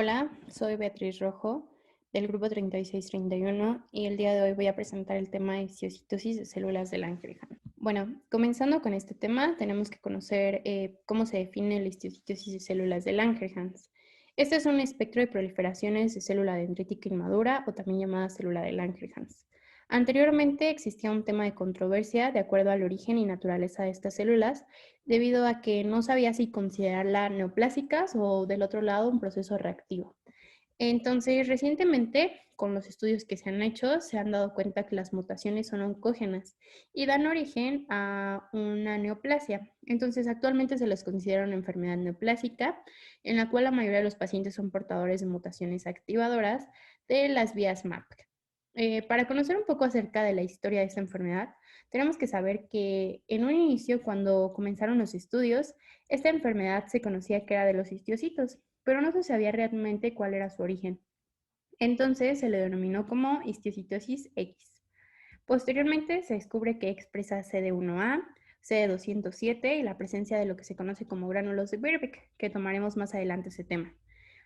Hola, soy Beatriz Rojo del grupo 3631 y el día de hoy voy a presentar el tema de histiocytosis de células de Langerhans. Bueno, comenzando con este tema, tenemos que conocer cómo se define la histiocytosis de células de Langerhans. Este es un espectro de proliferaciones de célula dendrítica inmadura o también llamada célula de Langerhans. Anteriormente existía un tema de controversia de acuerdo al origen y naturaleza de estas células, debido a que no sabía si considerarlas neoplásicas o del otro lado un proceso reactivo. Entonces, recientemente, con los estudios que se han hecho, se han dado cuenta que las mutaciones son oncógenas y dan origen a una neoplasia. Entonces, actualmente se les considera una enfermedad neoplásica, en la cual la mayoría de los pacientes son portadores de mutaciones activadoras de las vías MAP. Para conocer un poco acerca de la historia de esta enfermedad, tenemos que saber que en un inicio, cuando comenzaron los estudios, esta enfermedad se conocía que era de los histiocytos, pero no se sabía realmente cuál era su origen. Entonces se le denominó como histiocytosis X. Posteriormente se descubre que expresa CD1A, CD207 y la presencia de lo que se conoce como gránulos de Birbeck, que tomaremos más adelante ese tema.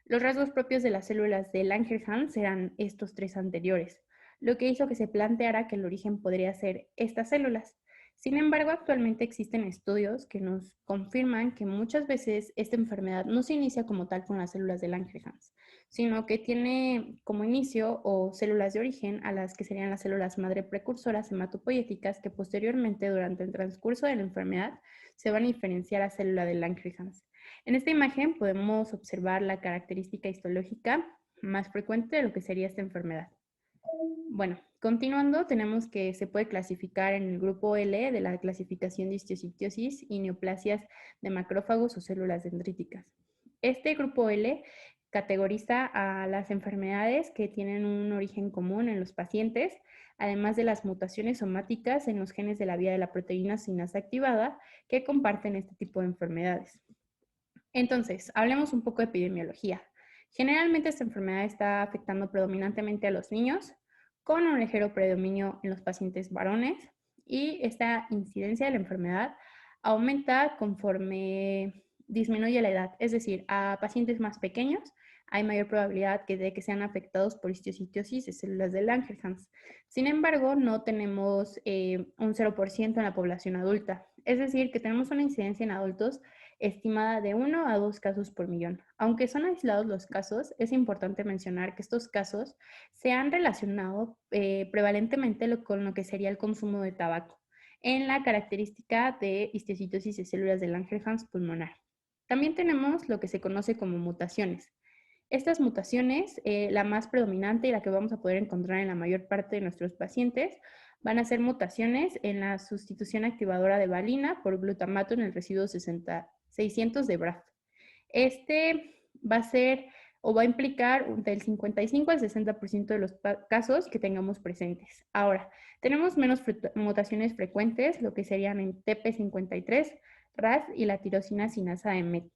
Los rasgos propios de las células de Langerhans serán estos tres anteriores, lo que hizo que se planteara que el origen podría ser estas células. Sin embargo, actualmente existen estudios que nos confirman que muchas veces esta enfermedad no se inicia como tal con las células de Langerhans, sino que tiene como inicio o células de origen a las que serían las células madre precursoras hematopoieticas que posteriormente durante el transcurso de la enfermedad se van a diferenciar a célula de Langerhans. En esta imagen podemos observar la característica histológica más frecuente de lo que sería esta enfermedad. Bueno, continuando, tenemos que se puede clasificar en el grupo L de la clasificación de histiocytosis y neoplasias de macrófagos o células dendríticas. Este grupo L categoriza a las enfermedades que tienen un origen común en los pacientes, además de las mutaciones somáticas en los genes de la vía de la proteína sinasa activada que comparten este tipo de enfermedades. Entonces, hablemos un poco de epidemiología. Generalmente esta enfermedad está afectando predominantemente a los niños, con un ligero predominio en los pacientes varones, y esta incidencia de la enfermedad aumenta conforme disminuye la edad, es decir, a pacientes más pequeños hay mayor probabilidad de que sean afectados por histiocytosis de células de Langerhans. Sin embargo, no tenemos un 0% en la población adulta, es decir, que tenemos una incidencia en adultos estimada de 1 a 2 casos por millón. Aunque son aislados los casos, es importante mencionar que estos casos se han relacionado prevalentemente con lo que sería el consumo de tabaco en la característica de histiocytosis de células de Langerhans pulmonar. También tenemos lo que se conoce como mutaciones. Estas mutaciones, la más predominante y la que vamos a poder encontrar en la mayor parte de nuestros pacientes, van a ser mutaciones en la sustitución activadora de valina por glutamato en el residuo 600 de BRAF. Este va a ser o va a implicar del 55 al 60% de los casos que tengamos presentes. Ahora, tenemos menos mutaciones frecuentes, lo que serían en TP53, RAS y la tirosina sinasa de MET.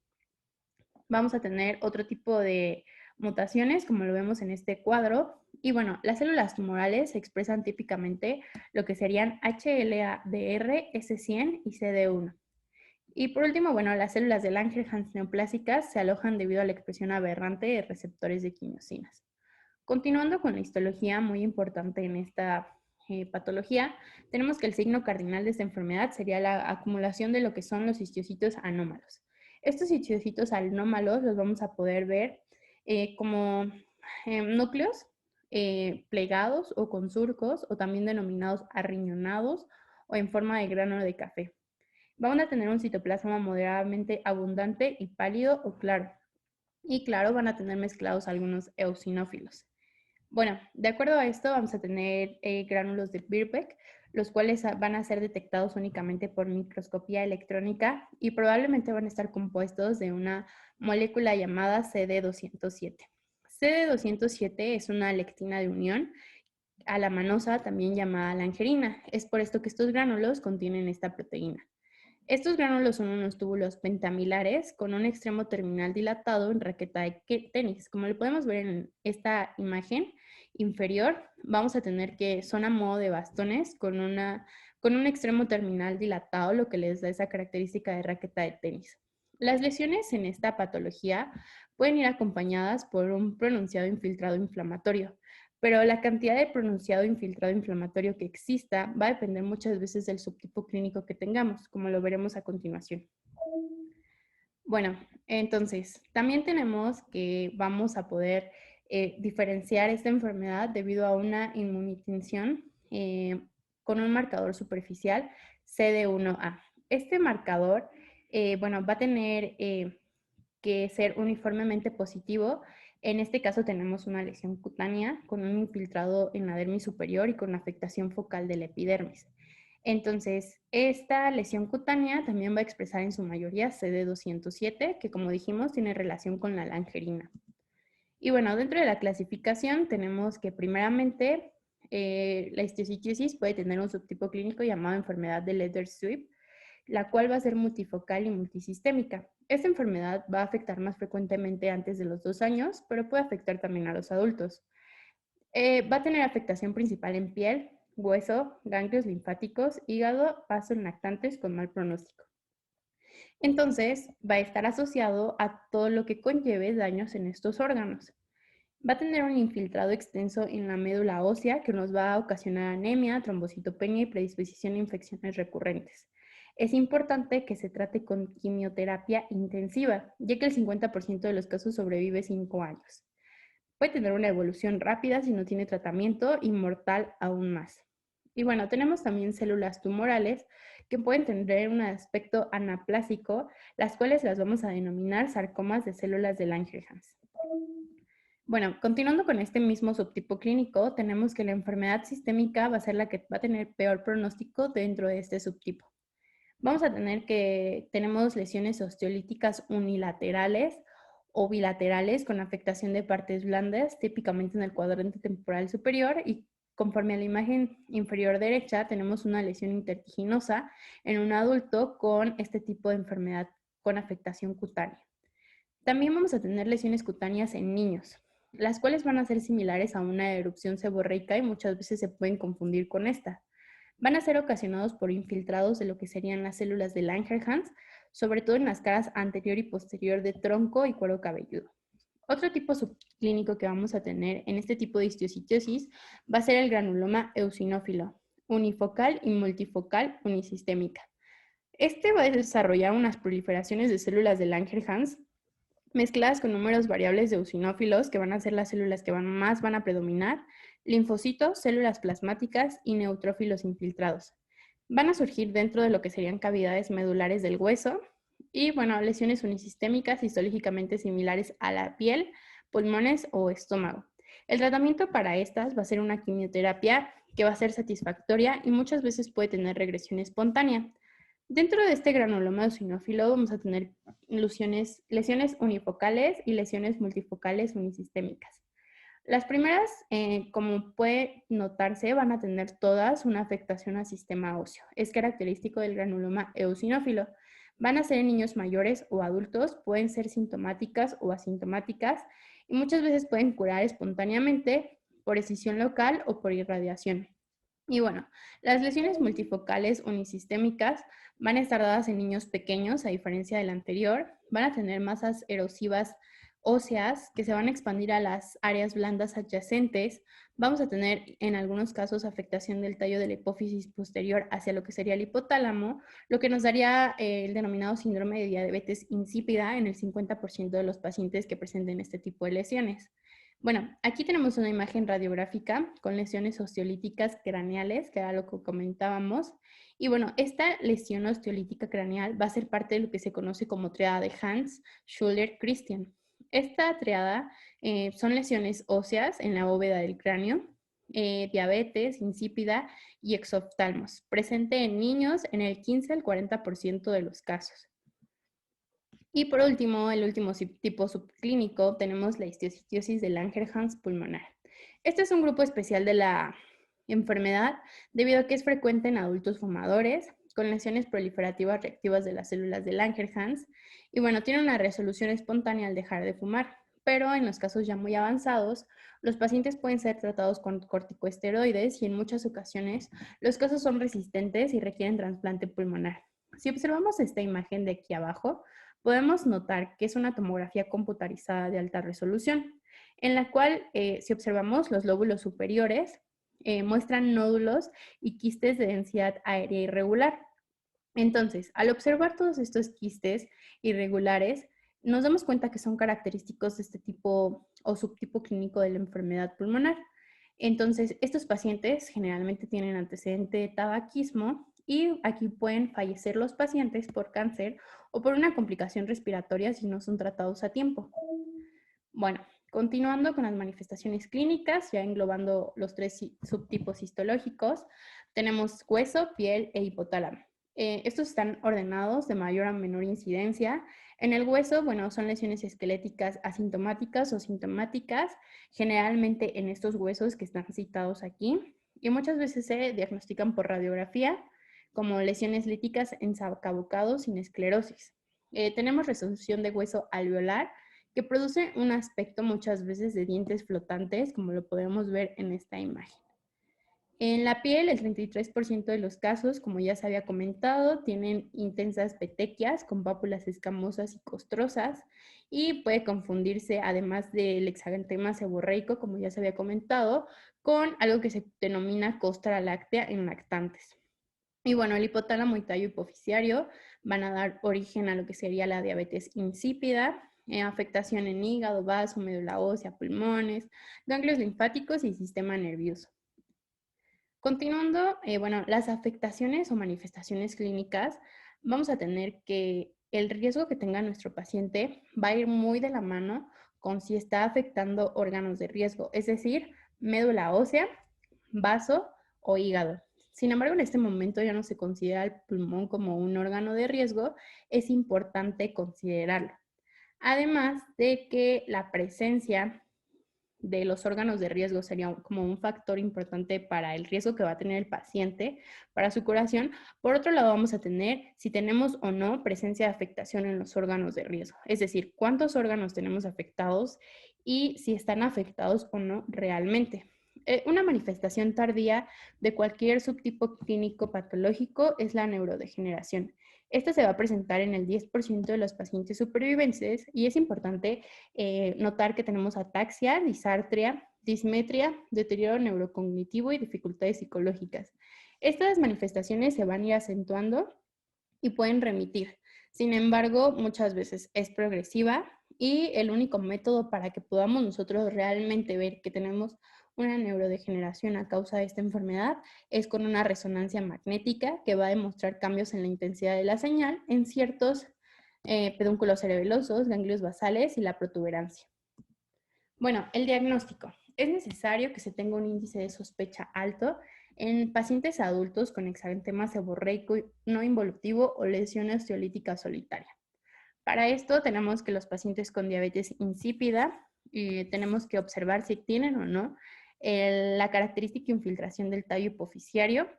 Vamos a tener otro tipo de mutaciones, como lo vemos en este cuadro. Y bueno, las células tumorales se expresan típicamente lo que serían HLA-DR, S100 y CD1. Y por último, bueno, las células de Langerhans neoplásicas se alojan debido a la expresión aberrante de receptores de quimiosinas. Continuando con la histología, muy importante en esta patología, tenemos que el signo cardinal de esta enfermedad sería la acumulación de lo que son los histocitos anómalos. Estos histocitos anómalos los vamos a poder ver como núcleos plegados o con surcos o también denominados arriñonados o en forma de grano de café. Van a tener un citoplasma moderadamente abundante y pálido o claro. Y claro, van a tener mezclados algunos eosinófilos. Bueno, de acuerdo a esto vamos a tener gránulos de Birbeck, los cuales van a ser detectados únicamente por microscopía electrónica y probablemente van a estar compuestos de una molécula llamada CD207. CD207 es una lectina de unión a la manosa, también llamada langerina. Es por esto que estos gránulos contienen esta proteína. Estos gránulos son unos túbulos pentamilares con un extremo terminal dilatado en raqueta de tenis. Como lo podemos ver en esta imagen inferior, vamos a tener que son a modo de bastones con un extremo terminal dilatado, lo que les da esa característica de raqueta de tenis. Las lesiones en esta patología pueden ir acompañadas por un pronunciado infiltrado inflamatorio, pero la cantidad de pronunciado infiltrado inflamatorio que exista va a depender muchas veces del subtipo clínico que tengamos, como lo veremos a continuación. Bueno, entonces, también tenemos que vamos a poder diferenciar esta enfermedad debido a una inmunotensión con un marcador superficial CD1A. Este marcador, bueno, va a tener que ser uniformemente positivo. En este caso tenemos una lesión cutánea con un infiltrado en la dermis superior y con afectación focal de la epidermis. Entonces, esta lesión cutánea también va a expresar en su mayoría CD207, que como dijimos tiene relación con la langerina. Y bueno, dentro de la clasificación tenemos que primeramente la histiocytosis puede tener un subtipo clínico llamado enfermedad de Leber-Sweep, la cual va a ser multifocal y multisistémica. Esta enfermedad va a afectar más frecuentemente antes de los 2 años, pero puede afectar también a los adultos. Va a tener afectación principal en piel, hueso, ganglios linfáticos, hígado, vasos lactantes con mal pronóstico. Entonces, va a estar asociado a todo lo que conlleve daños en estos órganos. Va a tener un infiltrado extenso en la médula ósea que nos va a ocasionar anemia, trombocitopenia y predisposición a infecciones recurrentes. Es importante que se trate con quimioterapia intensiva, ya que el 50% de los casos sobrevive 5 años. Puede tener una evolución rápida si no tiene tratamiento y mortal aún más. Y bueno, tenemos también células tumorales que pueden tener un aspecto anaplásico, las cuales las vamos a denominar sarcomas de células de Langerhans. Bueno, continuando con este mismo subtipo clínico, tenemos que la enfermedad sistémica va a ser la que va a tener peor pronóstico dentro de este subtipo. Vamos a tener que tenemos lesiones osteolíticas unilaterales o bilaterales con afectación de partes blandas, típicamente en el cuadrante temporal superior, y conforme a la imagen inferior derecha tenemos una lesión intertiginosa en un adulto con este tipo de enfermedad con afectación cutánea. También vamos a tener lesiones cutáneas en niños, las cuales van a ser similares a una erupción seborreica y muchas veces se pueden confundir con esta. Van a ser ocasionados por infiltrados de lo que serían las células de Langerhans, sobre todo en las caras anterior y posterior de tronco y cuero cabelludo. Otro tipo subclínico que vamos a tener en este tipo de histiocytosis va a ser el granuloma eosinófilo, unifocal y multifocal unisistémica. Este va a desarrollar unas proliferaciones de células de Langerhans mezcladas con números variables de eosinófilos, que van a ser las células que más van a predominar, linfocitos, células plasmáticas y neutrófilos infiltrados. Van a surgir dentro de lo que serían cavidades medulares del hueso y, bueno, lesiones unisistémicas histológicamente similares a la piel, pulmones o estómago. El tratamiento para estas va a ser una quimioterapia que va a ser satisfactoria y muchas veces puede tener regresión espontánea. Dentro de este granuloma eosinófilo vamos a tener lesiones unifocales y lesiones multifocales unisistémicas. Las primeras, como puede notarse, van a tener todas una afectación al sistema óseo. Es característico del granuloma eosinófilo. Van a ser en niños mayores o adultos, pueden ser sintomáticas o asintomáticas y muchas veces pueden curar espontáneamente por escisión local o por irradiación. Y bueno, las lesiones multifocales unisistémicas van a estar dadas en niños pequeños, a diferencia del anterior. Van a tener masas erosivas óseas que se van a expandir a las áreas blandas adyacentes. Vamos a tener en algunos casos afectación del tallo de la hipófisis posterior hacia lo que sería el hipotálamo, lo que nos daría el denominado síndrome de diabetes insípida en el 50% de los pacientes que presenten este tipo de lesiones. Bueno, aquí tenemos una imagen radiográfica con lesiones osteolíticas craneales, que era lo que comentábamos. Y bueno, esta lesión osteolítica craneal va a ser parte de lo que se conoce como triada de Hans, Schuller, Christian. Esta triada son lesiones óseas en la bóveda del cráneo, diabetes insípida y exoftalmos, presente en niños en el 15 al 40% de los casos. Y por último, el último tipo subclínico, tenemos la histiocytosis de Langerhans pulmonar. Este es un grupo especial de la enfermedad debido a que es frecuente en adultos fumadores con lesiones proliferativas reactivas de las células de Langerhans y bueno, tiene una resolución espontánea al dejar de fumar, pero en los casos ya muy avanzados, los pacientes pueden ser tratados con corticosteroides y en muchas ocasiones los casos son resistentes y requieren trasplante pulmonar. Si observamos esta imagen de aquí abajo, podemos notar que es una tomografía computarizada de alta resolución, en la cual, si observamos los lóbulos superiores, muestran nódulos y quistes de densidad aérea irregular. Entonces, al observar todos estos quistes irregulares, nos damos cuenta que son característicos de este tipo o subtipo clínico de la enfermedad pulmonar. Entonces, estos pacientes generalmente tienen antecedente de tabaquismo y aquí pueden fallecer los pacientes por cáncer o por una complicación respiratoria si no son tratados a tiempo. Bueno, continuando con las manifestaciones clínicas, ya englobando los tres subtipos histológicos, tenemos hueso, piel e hipotálamo. Estos están ordenados de mayor a menor incidencia. En el hueso, bueno, son lesiones esqueléticas asintomáticas o sintomáticas, generalmente en estos huesos que están citados aquí, y muchas veces se diagnostican por radiografía como lesiones líticas en sacabucado sin esclerosis. Tenemos resolución de hueso alveolar, que produce un aspecto muchas veces de dientes flotantes, como lo podemos ver en esta imagen. En la piel, el 33% de los casos, como ya se había comentado, tienen intensas petequias con pápulas escamosas y costrosas y puede confundirse, además del hexagrama seborreico, como ya se había comentado, con algo que se denomina costra láctea en lactantes. Y bueno, el hipotálamo y tallo hipofisiario van a dar origen a lo que sería la diabetes insípida, afectación en hígado, vaso, médula ósea, pulmones, ganglios linfáticos y sistema nervioso. Continuando, bueno, las afectaciones o manifestaciones clínicas, vamos a tener que el riesgo que tenga nuestro paciente va a ir muy de la mano con si está afectando órganos de riesgo, es decir, médula ósea, vaso o hígado. Sin embargo, en este momento ya no se considera el pulmón como un órgano de riesgo, es importante considerarlo. Además de que la presencia de los órganos de riesgo sería como un factor importante para el riesgo que va a tener el paciente para su curación. Por otro lado, vamos a tener si tenemos o no presencia de afectación en los órganos de riesgo, es decir, cuántos órganos tenemos afectados y si están afectados o no realmente. Una manifestación tardía de cualquier subtipo clínico patológico es la neurodegeneración. Esta se va a presentar en el 10% de los pacientes supervivientes y es importante notar que tenemos ataxia, disartria, dismetria, deterioro neurocognitivo y dificultades psicológicas. Estas manifestaciones se van a ir acentuando y pueden remitir. Sin embargo, muchas veces es progresiva y el único método para que podamos nosotros realmente ver que tenemos una neurodegeneración a causa de esta enfermedad es con una resonancia magnética que va a demostrar cambios en la intensidad de la señal en ciertos pedúnculos cerebelosos, ganglios basales y la protuberancia. Bueno, el diagnóstico. Es necesario que se tenga un índice de sospecha alto en pacientes adultos con hexantemas seborreico no involutivo o lesión osteolítica solitaria. Para esto tenemos que los pacientes con diabetes insípida tenemos que observar si tienen o no la característica infiltración del tallo hipofisiario.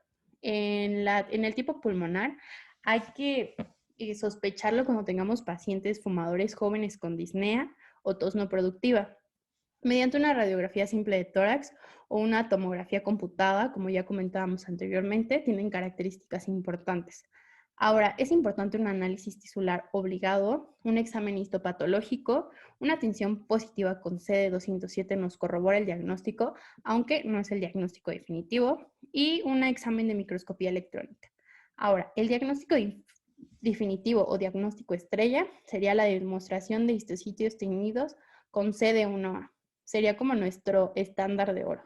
En el tipo pulmonar hay que sospecharlo cuando tengamos pacientes fumadores jóvenes con disnea o tos no productiva. Mediante una radiografía simple de tórax o una tomografía computada, como ya comentábamos anteriormente, tienen características importantes. Ahora, es importante un análisis tisular obligado, un examen histopatológico, una tinción positiva con CD207 nos corrobora el diagnóstico, aunque no es el diagnóstico definitivo, y un examen de microscopía electrónica. Ahora, el diagnóstico definitivo o diagnóstico estrella sería la demostración de histocitos teñidos con CD1A. Sería como nuestro estándar de oro.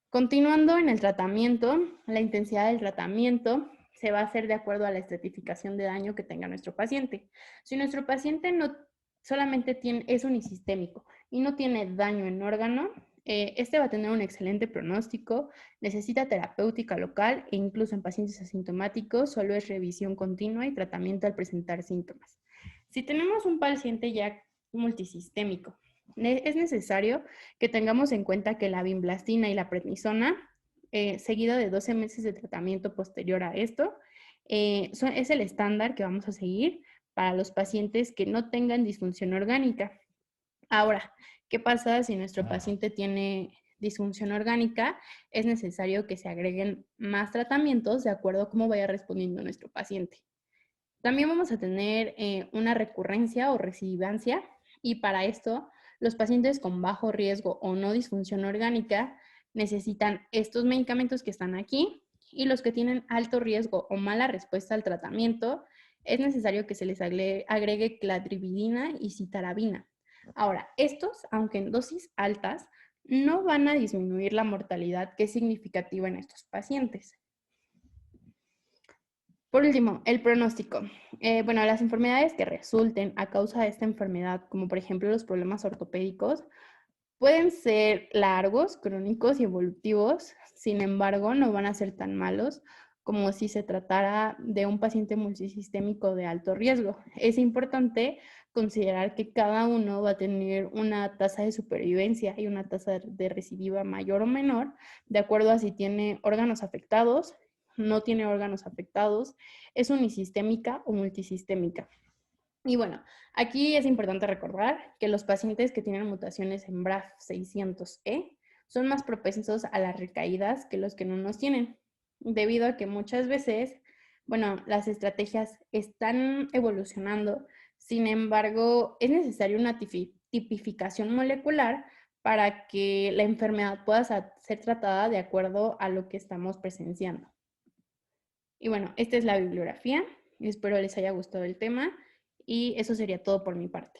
Continuando en el tratamiento, la intensidad del tratamiento se va a hacer de acuerdo a la estratificación de daño que tenga nuestro paciente. Si nuestro paciente no solamente es unisistémico y no tiene daño en órgano, este va a tener un excelente pronóstico, necesita terapéutica local e incluso en pacientes asintomáticos solo es revisión continua y tratamiento al presentar síntomas. Si tenemos un paciente ya multisistémico, es necesario que tengamos en cuenta que la vinblastina y la prednisona, seguido de 12 meses de tratamiento posterior a esto, es el estándar que vamos a seguir para los pacientes que no tengan disfunción orgánica. Ahora, ¿qué pasa si nuestro paciente tiene disfunción orgánica? Es necesario que se agreguen más tratamientos de acuerdo a cómo vaya respondiendo nuestro paciente. También vamos a tener una recurrencia o recidivancia, y para esto los pacientes con bajo riesgo o no disfunción orgánica necesitan estos medicamentos que están aquí, y los que tienen alto riesgo o mala respuesta al tratamiento es necesario que se les agregue cladribidina y citarabina. Ahora, estos, aunque en dosis altas, no van a disminuir la mortalidad que es significativa en estos pacientes. Por último, el pronóstico. Bueno, las enfermedades que resulten a causa de esta enfermedad, como por ejemplo los problemas ortopédicos, pueden ser largos, crónicos y evolutivos. Sin embargo, no van a ser tan malos como si se tratara de un paciente multisistémico de alto riesgo. Es importante considerar que cada uno va a tener una tasa de supervivencia y una tasa de recidiva mayor o menor, de acuerdo a si tiene órganos afectados, no tiene órganos afectados, es unisistémica o multisistémica. Y bueno, aquí es importante recordar que los pacientes que tienen mutaciones en BRAF600E son más propensos a las recaídas que los que no nos tienen, debido a que muchas veces, bueno, las estrategias están evolucionando. Sin embargo, es necesaria una tipificación molecular para que la enfermedad pueda ser tratada de acuerdo a lo que estamos presenciando. Y bueno, esta es la bibliografía. Espero les haya gustado el tema y eso sería todo por mi parte.